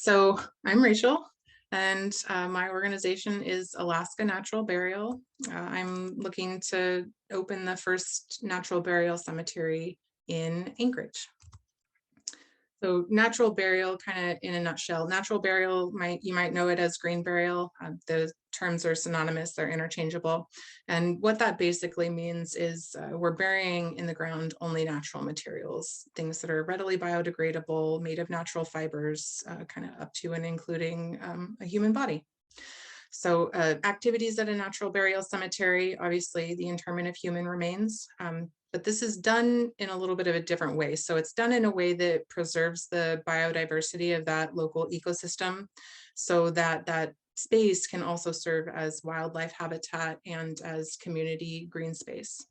So I'm Rachel, and my organization is Alaska Natural Burial. I'm looking to open the first natural burial cemetery in Anchorage. So natural burial, kind of in a nutshell, natural burial, you might know it as green burial. The terms are synonymous, they're interchangeable. And what that basically means is we're burying in the ground only natural materials, things that are readily biodegradable, made of natural fibers, kind of up to and including a human body. So activities at a natural burial cemetery, obviously the interment of human remains, but this is done in a little bit of a different way. So it's done in a way that preserves the biodiversity of that local ecosystem so that that space can also serve as wildlife habitat and as community green space.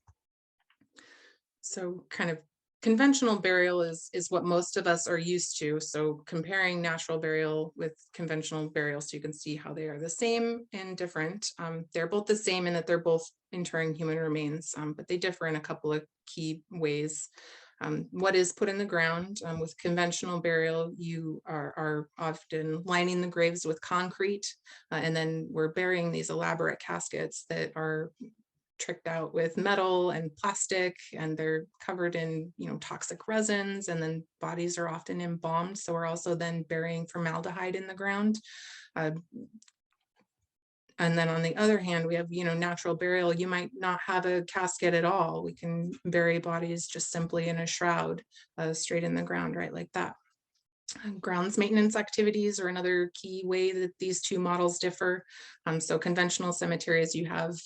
So kind of conventional burial is what most of us are used to. So comparing natural burial with conventional burial, so you can see how they are the same and different. They're both the same in that they're both interring human remains, but they differ in a couple of key ways. What is put in the ground with conventional burial, you are often lining the graves with concrete, and then we're burying these elaborate caskets that are tricked out with metal and plastic, and they're covered in toxic resins, and then bodies are often embalmed, so we're also then burying formaldehyde in the ground. And then on the other hand, we have natural burial. You might not have a casket at all. We can bury bodies just simply in a shroud, straight in the ground, right, like that. Grounds maintenance activities are another key way that these two models differ. So conventional cemeteries, you have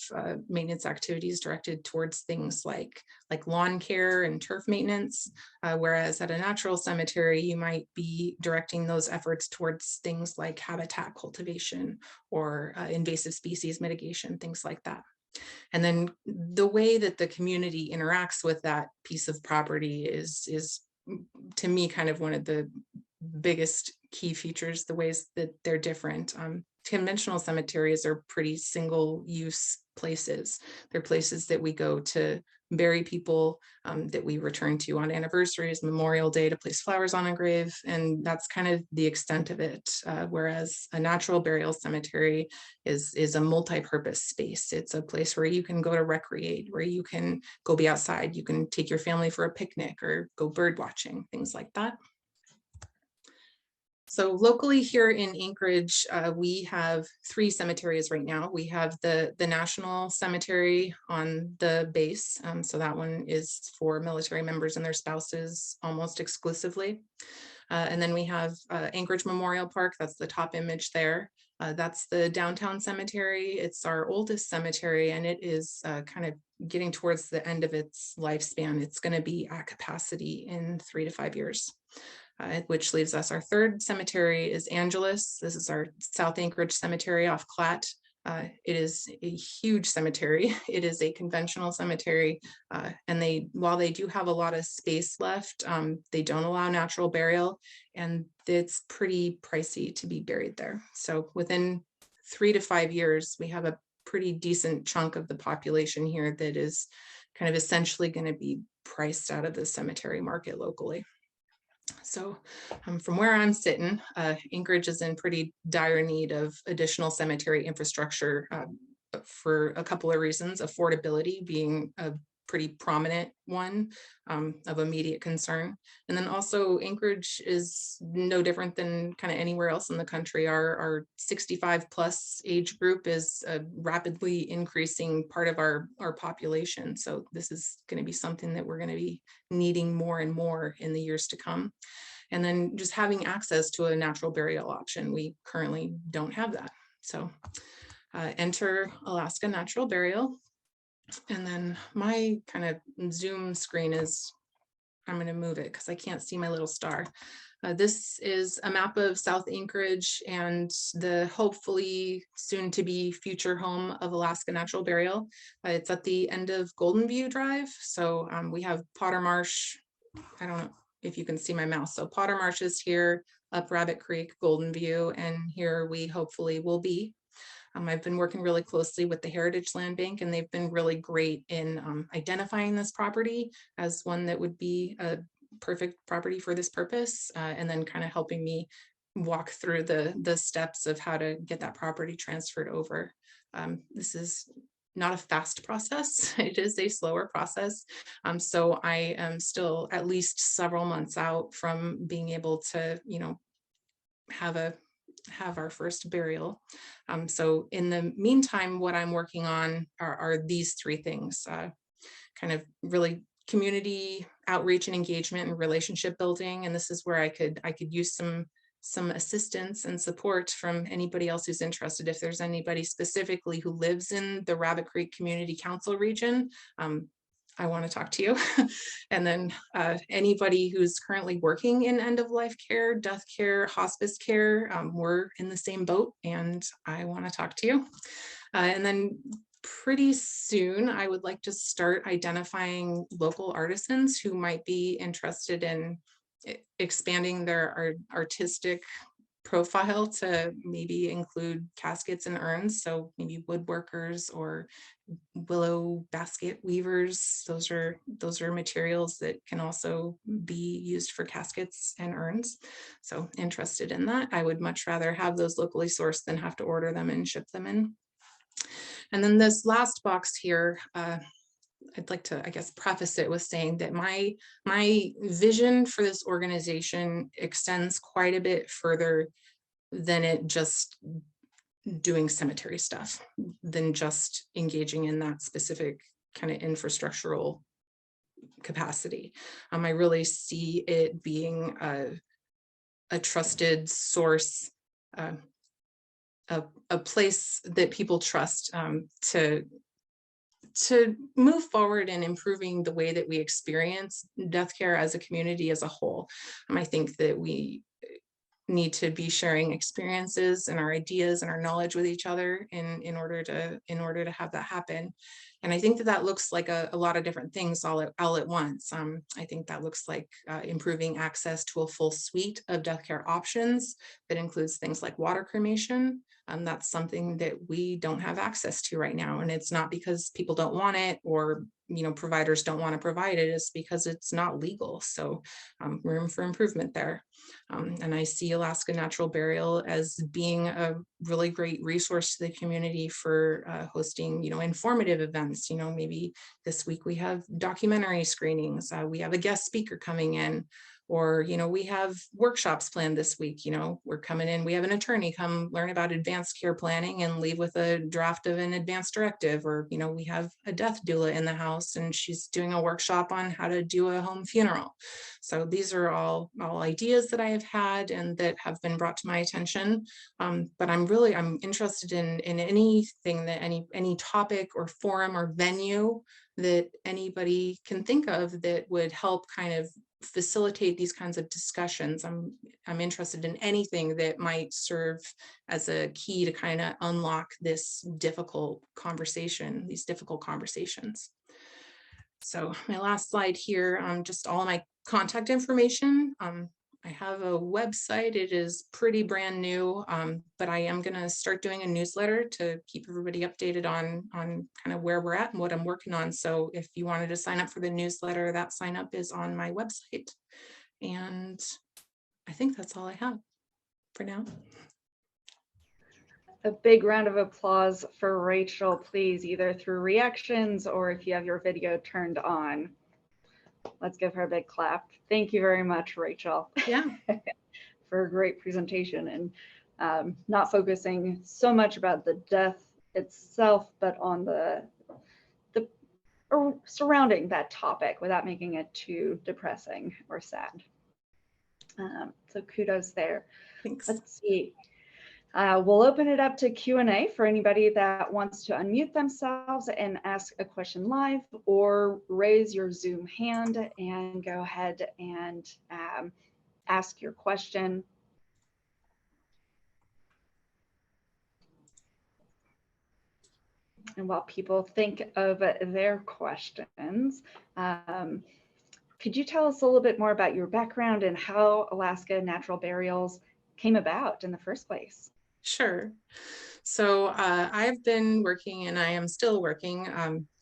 maintenance activities directed towards things like lawn care and turf maintenance, whereas at a natural cemetery, you might be directing those efforts towards things like habitat cultivation or invasive species mitigation, things like that. And then the way that the community interacts with that piece of property is to me kind of one of the biggest key features, the ways that they're different. Conventional cemeteries are pretty single use places. They're places that we go to bury people, that we return to on anniversaries, Memorial Day, to place flowers on a grave, and that's kind of the extent of it. Whereas a natural burial cemetery is a multi-purpose space. It's a place where you can go to recreate, where you can go be outside, you can take your family for a picnic or go bird watching, things like that. So locally here in Anchorage, we have 3 cemeteries right now. We have the National Cemetery on the base. So that one is for military members and their spouses almost exclusively. And then we have Anchorage Memorial Park. That's the top image there. That's the downtown cemetery. It's our oldest cemetery, and it is kind of getting towards the end of its lifespan. It's going to be at capacity in 3 to 5 years. Which leaves us our 3rd cemetery is Angeles. This is our South Anchorage Cemetery off Clat. It is a huge cemetery. It is a conventional cemetery, and while they do have a lot of space left, they don't allow natural burial, and it's pretty pricey to be buried there. So within 3 to 5 years, we have a pretty decent chunk of the population here that is kind of essentially going to be priced out of the cemetery market locally. So from where I'm sitting, Anchorage is in pretty dire need of additional cemetery infrastructure for a couple of reasons, affordability being a pretty prominent one of immediate concern. And then also Anchorage is no different than kind of anywhere else in the country. Our 65 plus age group is a rapidly increasing part of our population. So this is going to be something that we're going to be needing more and more in the years to come. And then just having access to a natural burial option. We currently don't have that. So enter Alaska Natural Burial. And then my kind of Zoom screen is, I'm going to move it because I can't see my little star. This is a map of South Anchorage and the hopefully soon to be future home of Alaska Natural Burial. It's at the end of Golden View Drive. So we have Potter Marsh. I don't know if you can see my mouse. So Potter Marsh is here, up Rabbit Creek, Golden View, and here we hopefully will be. I've been working really closely with the Heritage Land Bank, and they've been really great in identifying this property as one that would be a perfect property for this purpose, and then kind of helping me walk through the steps of how to get that property transferred over. This is not a fast process. It is a slower process. So I am still at least several months out from being able to, have a have our first burial. So in the meantime, what I'm working on are these three things, kind of really community outreach and engagement and relationship building. And this is where I could use some assistance and support from anybody else who's interested. If there's anybody specifically who lives in the Rabbit Creek Community Council region, I want to talk to you. And then anybody who's currently working in end of life care, death care, hospice care, we're in the same boat and I want to talk to you. And then pretty soon, I would like to start identifying local artisans who might be interested in expanding their artistic profile to maybe include caskets and urns. So maybe woodworkers or willow basket weavers. Those are materials that can also be used for caskets and urns. So interested in that. I would much rather have those locally sourced than have to order them and ship them in. And then this last box here, I'd like to, I guess, preface it with saying that my vision for this organization extends quite a bit further than it just doing cemetery stuff, than just engaging in that specific kind of infrastructural capacity. I really see it being a trusted source, a place that people trust to move forward in improving the way that we experience death care as a community as a whole. I think that we need to be sharing experiences and our ideas and our knowledge with each other in order to have that happen. And I think that looks like a lot of different things all at once. I think that looks like improving access to a full suite of death care options that includes things like water cremation. That's something that we don't have access to right now. And it's not because people don't want it or providers don't want to provide it. It's because it's not legal. So room for improvement there. And I see Alaska Natural Burial as being a really great resource to the community for hosting, informative events. Maybe this week we have documentary screenings. We have a guest speaker coming in, or, we have workshops planned this week. We're coming in, we have an attorney come learn about advanced care planning and leave with a draft of an advanced directive, or, we have a death doula in the house and she's doing a workshop on how to do a home funeral. So these are all ideas that I have had and that have been brought to my attention. But I'm interested in anything that any topic or forum or venue that anybody can think of that would help kind of facilitate these kinds of discussions. I'm interested in anything that might serve as a key to kind of unlock these difficult conversations. So my last slide here, just all of my contact information. I have a website. It is pretty brand new, but I am going to start doing a newsletter to keep everybody updated on kind of where we're at and what I'm working on. So if you wanted to sign up for the newsletter, that sign up is on my website. And I think that's all I have for now. A big round of applause for Rachel, please, either through reactions or if you have your video turned on. Let's give her a big clap. Thank you very much, Rachel. Yeah. For a great presentation and not focusing so much about the death itself, but on the surrounding that topic without making it too depressing or sad. So kudos there. Thanks. Let's see. We'll open it up to Q&A for anybody that wants to unmute themselves and ask a question live, or raise your Zoom hand and go ahead and ask your question. And while people think of their questions, could you tell us a little bit more about your background and how Alaska Natural Burials came about in the first place? Sure. So I've been working, and I am still working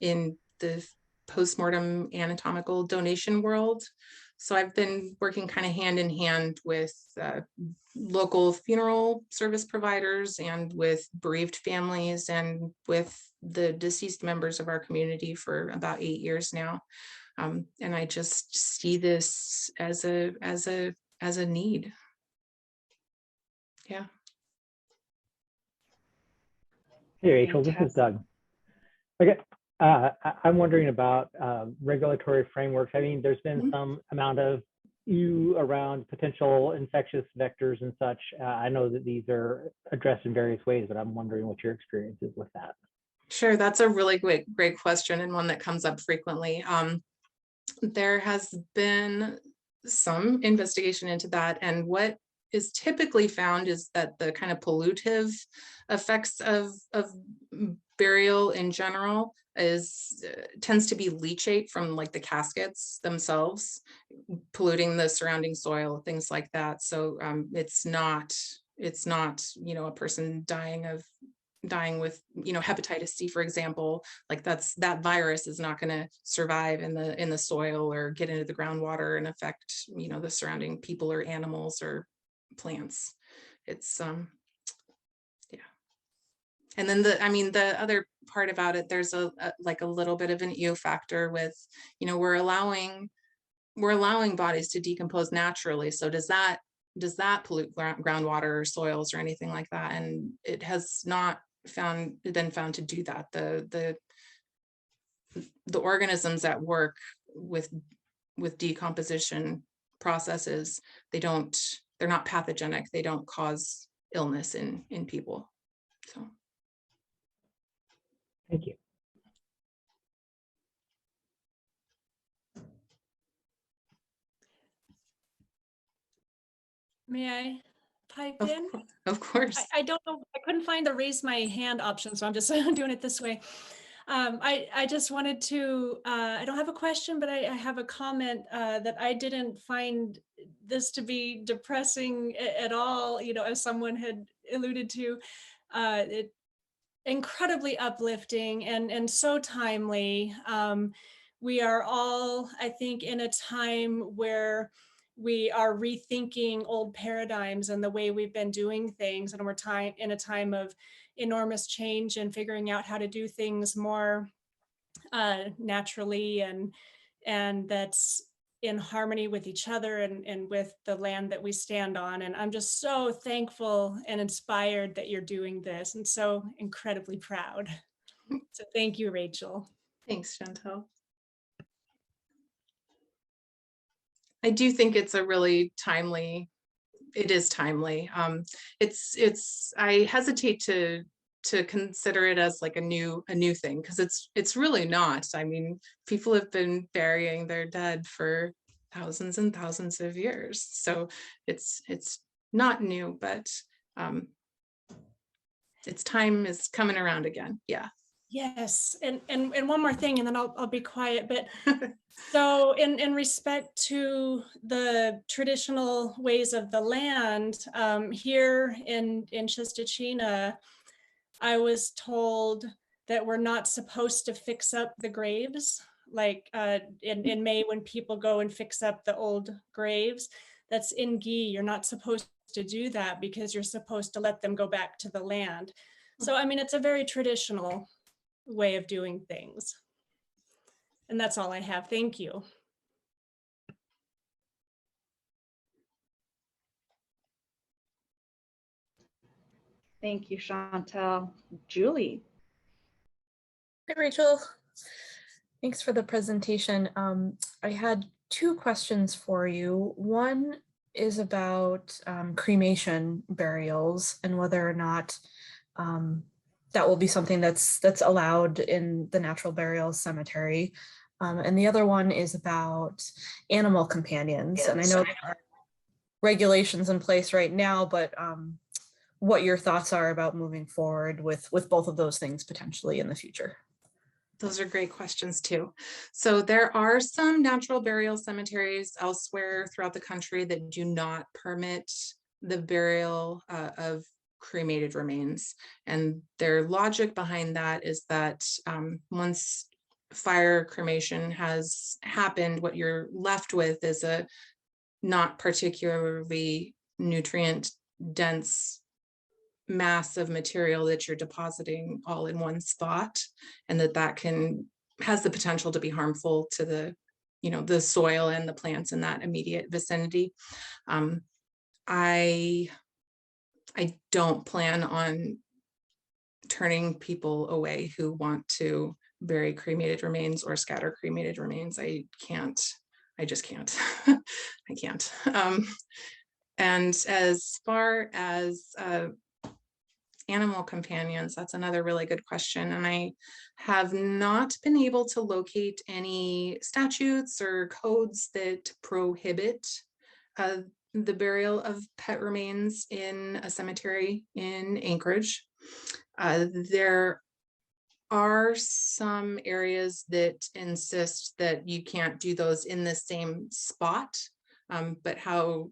in the postmortem anatomical donation world. So I've been working kind of hand in hand with local funeral service providers and with bereaved families and with the deceased members of our community for about 8 years now. And I just see this as a need. Yeah. Hey, Rachel, this is Doug. Okay, I'm wondering about regulatory frameworks. I mean, there's been some amount of around potential infectious vectors and such. I know that these are addressed in various ways, but I'm wondering what your experience is with that. Sure, that's a really great question and one that comes up frequently. There has been some investigation into that, and what is typically found is that the kind of pollutive effects of burial in general tends to be leachate from like the caskets themselves, polluting the surrounding soil, things like that. So it's not a person dying with hepatitis C, for example. Like that virus is not going to survive in the soil or get into the groundwater and affect the surrounding people or animals or plants. It's yeah. And then the other part about it, there's a little bit of an EO factor with we're allowing bodies to decompose naturally. So does that pollute groundwater or soils or anything like that? And it has not been found to do that. The organisms that work with decomposition processes, they're not pathogenic. They don't cause illness in people. So thank you. May I pipe in? Of course. I don't know. I couldn't find the raise my hand option, so I'm just doing it this way. I just wanted to, I don't have a question, but I have a comment that I didn't find this to be depressing at all, as someone had alluded to. It incredibly uplifting and so timely. We are all, I think, in a time where we are rethinking old paradigms and the way we've been doing things, and we're in a time of enormous change and figuring out how to do things more naturally and that's in harmony with each other and with the land that we stand on. And I'm just so thankful and inspired that you're doing this, and so incredibly proud. So thank you, Rachel. Thanks, Chantel. I do think it's a really timely. It is timely. I hesitate to consider it as like a new thing, because it's really not. I mean, people have been burying their dead for thousands and thousands of years, so it's not new, but its time is coming around again. Yeah. Yes, and one more thing, and then I'll be quiet. But so in respect to the traditional ways of the land, here in Chistochina, I was told that we're not supposed to fix up the graves. Like in May, when people go and fix up the old graves, that's in Gi. You're not supposed to do that because you're supposed to let them go back to the land. So, I mean, it's a very traditional way of doing things. And that's all I have. Thank you. Thank you, Chantel. Julie. Hi, Rachel. Thanks for the presentation. I had two questions for you. One is about cremation burials and whether or not that will be something that's allowed in the natural burial cemetery. And the other one is about animal companions. And I know there are regulations in place right now, but what your thoughts are about moving forward with both of those things potentially in the future. Those are great questions too. So there are some natural burial cemeteries elsewhere throughout the country that do not permit the burial of cremated remains. And their logic behind that is that once fire cremation has happened, what you're left with is a not particularly nutrient dense mass of material that you're depositing all in one spot, and that has the potential to be harmful to the, you know, the soil and the plants in that immediate vicinity. I don't plan on turning people away who want to bury cremated remains or scatter cremated remains. I just can't. I can't. And as far as animal companions, that's another really good question. And I have not been able to locate any statutes or codes that prohibit the burial of pet remains in a cemetery in Anchorage. There are some areas that insist that you can't do those in the same spot, but how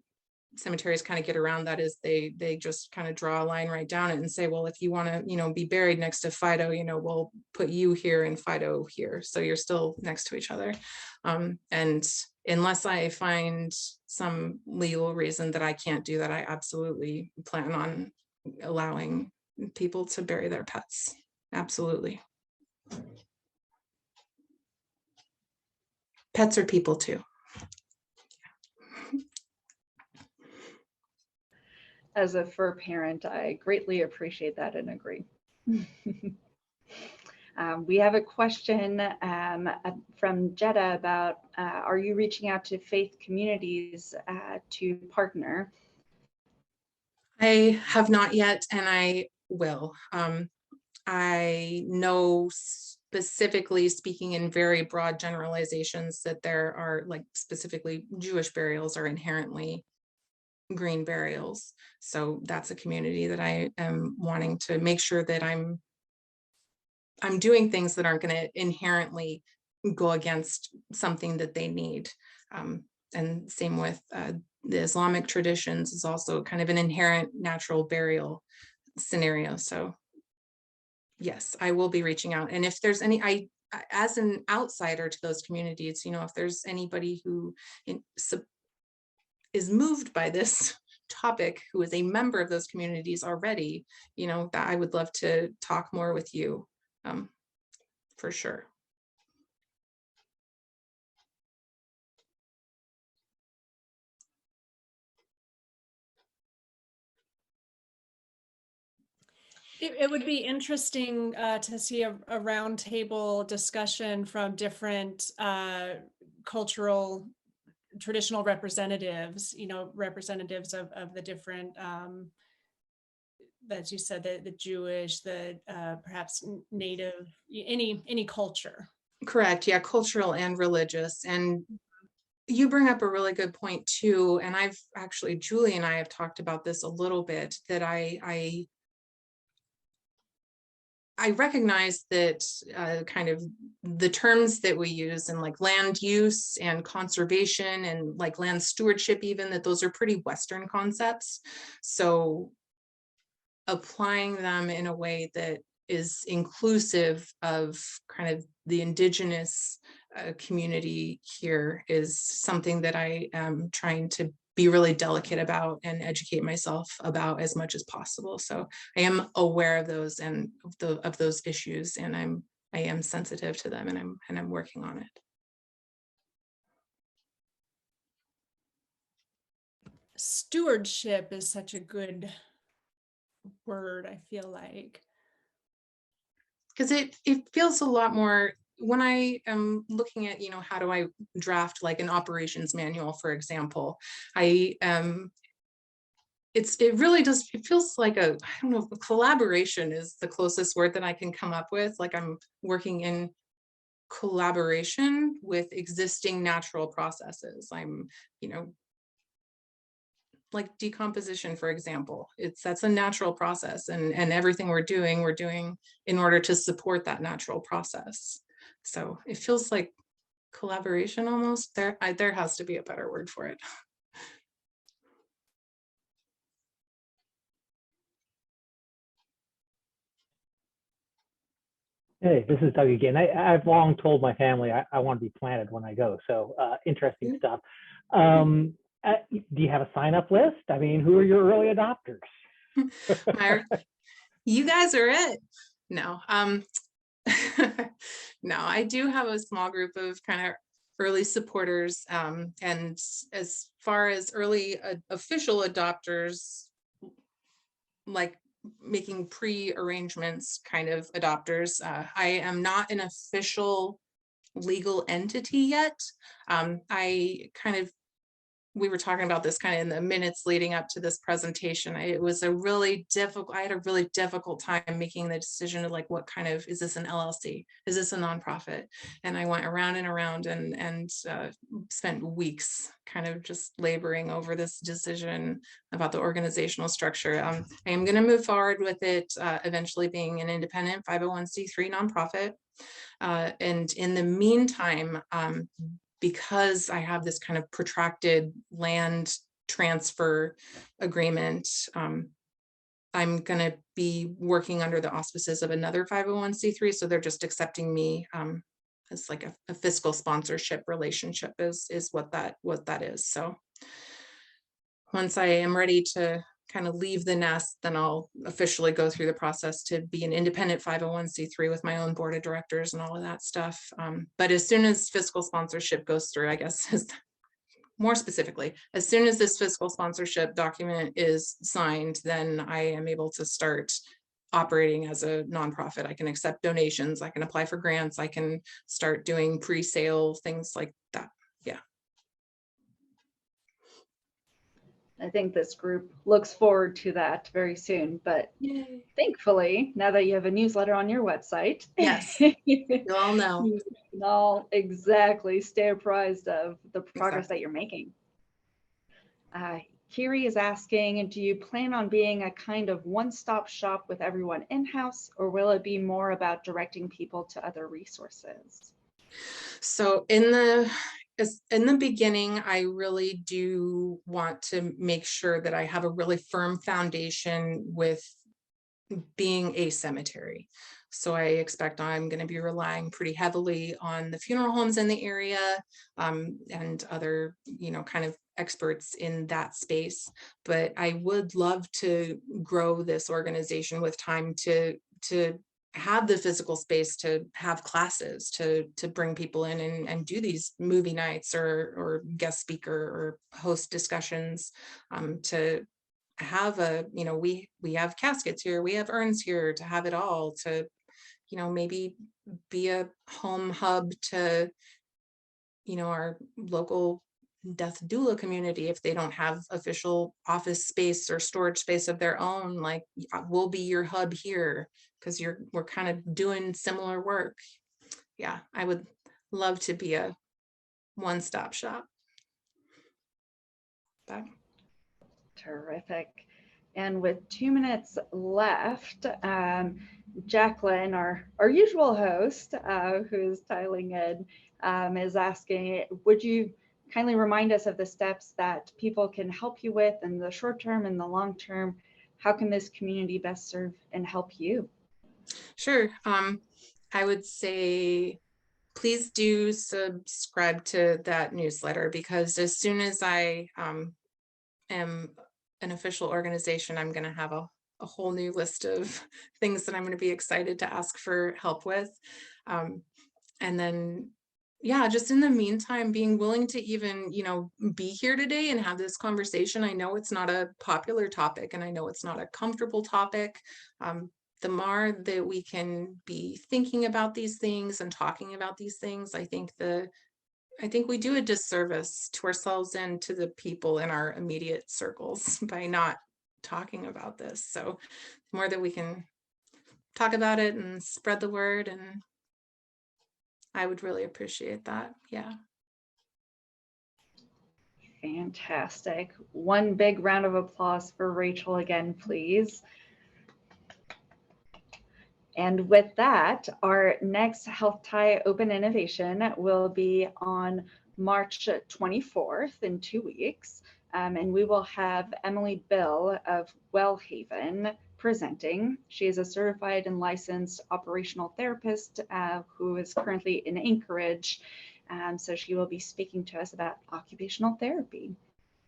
cemeteries kind of get around that is they just kind of draw a line right down it and say, well, if you want to, you know, be buried next to Fido, you know, we'll put you here and Fido here, so you're still next to each other. And unless I find some legal reason that I can't do that, I absolutely plan on allowing people to bury their pets. Absolutely. Pets are people too. As a fur parent, I greatly appreciate that and agree. We have a question from Jetta about, are you reaching out to faith communities to partner? I have not yet, and I will. I know, specifically speaking in very broad generalizations, that there are, like, specifically Jewish burials are inherently green burials. So that's a community that I am wanting to make sure that I'm doing things that aren't going to inherently go against something that they need. And same with the Islamic traditions is also kind of an inherent natural burial scenario. So yes, I will be reaching out. And if there's any, as an outsider to those communities, you know, if there's anybody who is moved by this topic, who is a member of those communities already, you know, that I would love to talk more with you, for sure. It would be interesting to see a roundtable discussion from different cultural traditional representatives, you know, representatives of the different, as you said, the Jewish, the perhaps Native, any culture. Correct. Yeah, cultural and religious. And you bring up a really good point too. And I've actually, Julie and I have talked about this a little bit, that I recognize that kind of the terms that we use in like land use and conservation and like land stewardship, even, that those are pretty Western concepts. So applying them in a way that is inclusive of kind of the indigenous community here is something that I am trying to be really delicate about and educate myself about as much as possible. So I am aware of those and of those issues, and I am sensitive to them, and I'm working on it. Stewardship is such a good word, I feel like. Because it feels a lot more, when I am looking at, you know, how do I draft like an operations manual, for example, it really does, it feels like I don't know, collaboration is the closest word that I can come up with. Like I'm working in collaboration with existing natural processes. I'm, you know, like decomposition, for example, that's a natural process, and everything we're doing in order to support that natural process. So it feels like collaboration almost. There has to be a better word for it. Hey, this is Doug again. I've long told my family I want to be planted when I go. So interesting stuff. Do you have a sign-up list? I mean, who are your early adopters? You guys are it. No, no, I do have a small group of kind of early supporters. And as far as early official adopters, like making pre-arrangements kind of adopters, I am not an official legal entity yet. We were talking about this kind of in the minutes leading up to this presentation. I had a really difficult time making the decision of like, what kind of, is this an LLC? Is this a nonprofit? And I went around and around and spent weeks kind of just laboring over this decision about the organizational structure. I am going to move forward with it eventually being an independent 501c3 nonprofit. And in the meantime, because I have this kind of protracted land transfer agreement, I'm going to be working under the auspices of another 501c3. So they're just accepting me as like a fiscal sponsorship relationship is what that is. So once I am ready to kind of leave the nest, then I'll officially go through the process to be an independent 501c3 with my own board of directors and all of that stuff. But as soon as fiscal sponsorship goes through, I guess more specifically, as soon as this fiscal sponsorship document is signed, then I am able to start operating as a nonprofit. I can accept donations, I can apply for grants, I can start doing pre-sale, things like that. Yeah. I think this group looks forward to that very soon, but Yay. Thankfully, now that you have a newsletter on your website, yes, you all know. You can all exactly stay apprised of the progress that you're making. Kiri is asking, do you plan on being a kind of one-stop shop with everyone in-house, or will it be more about directing people to other resources? So in the beginning, I really do want to make sure that I have a really firm foundation with being a cemetery. So I expect I'm going to be relying pretty heavily on the funeral homes in the area and other, kind of experts in that space. But I would love to grow this organization with time to have the physical space to have classes, to bring people in and do these movie nights or guest speaker or host discussions, to have we have caskets here, we have urns here, to have it all, to maybe be a home hub to our local death doula community. If they don't have official office space or storage space of their own, like, we'll be your hub here because we're kind of doing similar work. Yeah, I would love to be a one-stop shop. Bye. Terrific. And with 2 minutes left, Jacqueline, our usual host, who's dialing in, is asking, would you kindly remind us of the steps that people can help you with in the short term and the long term? How can this community best serve and help you? Sure. I would say, please do subscribe to that newsletter, because as soon as I am an official organization, I'm going to have a whole new list of things that I'm going to be excited to ask for help with. And then, yeah, just in the meantime, being willing to even, be here today and have this conversation. I know it's not a popular topic, and I know it's not a comfortable topic. The more that we can be thinking about these things and talking about these things, I think we do a disservice to ourselves and to the people in our immediate circles by not talking about this. So the more that we can talk about it and spread the word, and I would really appreciate that. Yeah. Fantastic. One big round of applause for Rachel again, please. And with that, our next Health Tie Open Innovation will be on March 24th in 2 weeks. And we will have Emily Bill of Wellhaven presenting. She is a certified and licensed operational therapist who is currently in Anchorage. So she will be speaking to us about occupational therapy,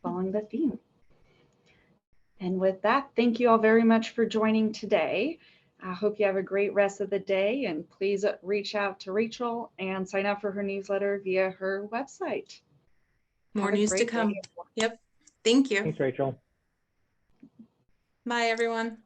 following the theme. And with that, thank you all very much for joining today. I hope you have a great rest of the day, and please reach out to Rachel and sign up for her newsletter via her website. More news to come. Yep. Thank you. Thanks, Rachel. Bye, everyone.